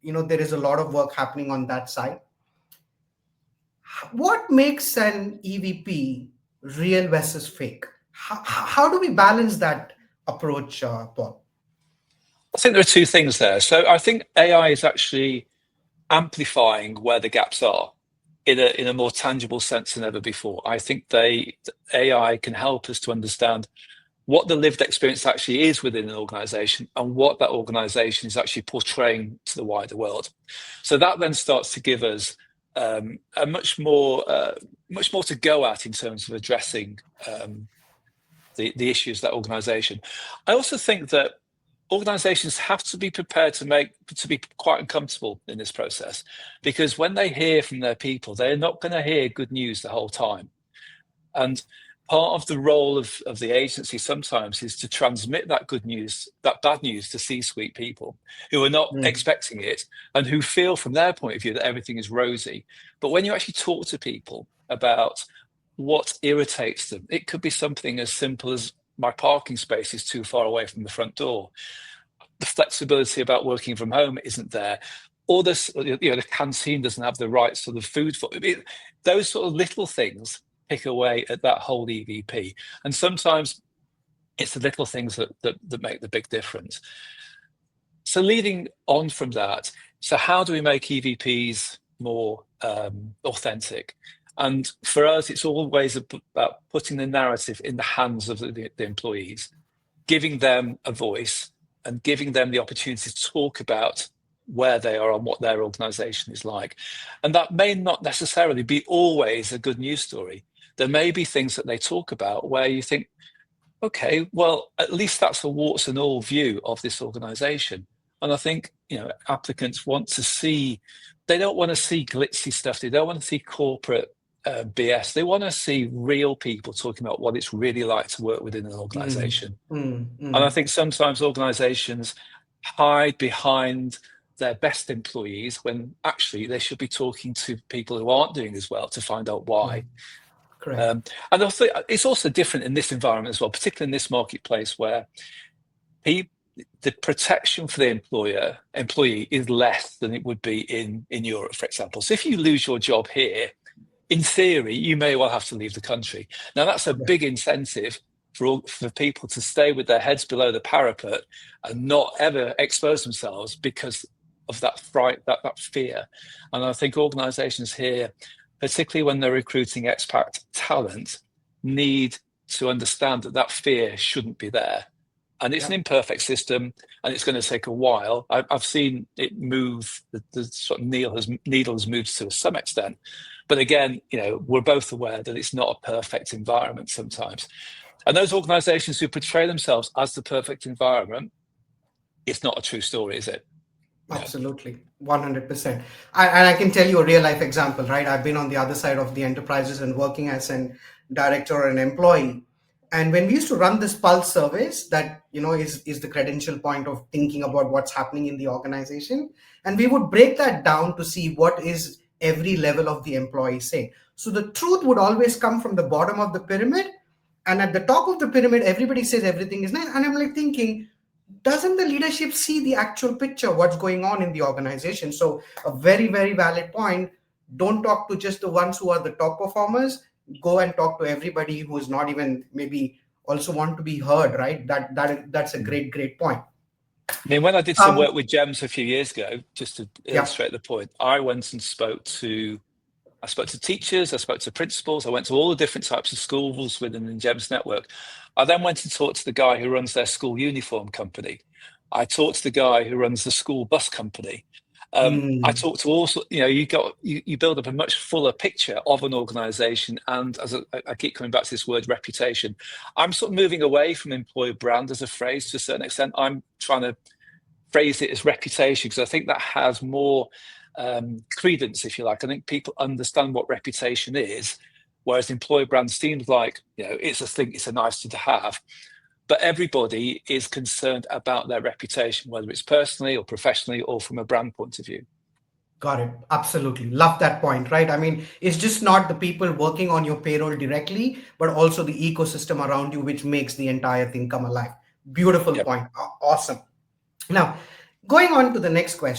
there is a lot of work happening on that side. What makes an EVP real versus fake? How do we balance that approach, Paul? I think there are two things there. So I think AI is actually amplifying where the gaps are in a more tangible sense than ever before. I think AI can help us to understand what the lived experience actually is within an organization and what that organization is actually portraying to the wider world. So that then starts to give us a much more to go at in terms of addressing the issues of that organization. I also think that organizations have to be prepared to be quite uncomfortable in this process, because when they hear from their people, they're not going to hear good news the whole time. And part of the role of the agency sometimes is to transmit that good news, that bad news, to C-suite people who are not expecting it and who feel from their point of view that everything is rosy. But when you actually talk to people about what irritates them, it could be something as simple as my parking space is too far away from the front door. The flexibility about working from home isn't there. Or this, the canteen doesn't have the right sort of food for it. Those sort of little things pick away at that whole EVP. And sometimes it's the little things that make the big difference. So leading on from that, so how do we make EVPs more authentic? And for us, it's always about putting the narrative in the hands of the employees, giving them a voice and giving them the opportunity to talk about where they are and what their organization is like. And that may not necessarily be always a good news story. There may be things that they talk about where you think, okay, well, at least that's a warts and all view of this organization. And I think, applicants want to see, they don't want to see glitzy stuff. They don't want to see corporate BS. They want to see real people talking about what it's really like to work within an organization. And I think sometimes organizations hide behind their best employees when actually they should be talking to people who aren't doing as well to find out why. Correct. And also, it's also different in this environment as well, particularly in this marketplace where the protection for the employee is less than it would be in Europe, for example. So if you lose your job here, in theory, you may well have to leave the country. Now, that's a big incentive for people to stay with their heads below the parapet and not ever expose themselves because of that fright, that fear. And I think organizations here, particularly when they're recruiting expat talent, need to understand that fear shouldn't be there. And it's an imperfect system, and it's going to take a while. I've seen it move. The sort of needle has moved to some extent, but again, we're both aware that it's not a perfect environment sometimes. And those organisations who portray themselves as the perfect environment, it's not a true story, is it? Absolutely, 100%. And I can tell you a real life example, right? I've been on the other side of the enterprises and working as an director or an employee. And when we used to run this pulse surveys, that is the credential point of thinking about what's happening in the organization, and we would break that down to see what is every level of the employee saying. So the truth would always come from the bottom of the pyramid, and at the top of the pyramid, everybody says everything is nice. And I'm like thinking, doesn't the leadership see the actual picture, what's going on in the organization? So a very, very valid point. Don't talk to just the ones who are the top performers. Go and talk to everybody who is not even maybe also want to be heard, right? That's a great point. I mean, when I did some work with GEMS a few years ago, just to illustrate the point, I went and spoke to teachers, I spoke to principals, I went to all the different types of schools within the GEMS network. I then went and talked to the guy who runs their school uniform company. I talked to the guy who runs the school bus company. I talked to also, you build up a much fuller picture of an organization. And as I keep coming back to this word reputation, I'm sort of moving away from employer brand as a phrase to a certain extent. I'm trying to phrase it as reputation because I think that has more credence, if you like. I think people understand what reputation is, whereas employer brand seems like, it's a thing, it's a nice thing to have. But everybody is concerned about their reputation, whether it's personally or professionally or from a brand point of view. Got it. Absolutely. Love that point, right? I mean, it's just not the people working on your payroll directly, but also the ecosystem around you, which makes the entire thing come alive. Beautiful point. Awesome. Now, going on to the next question.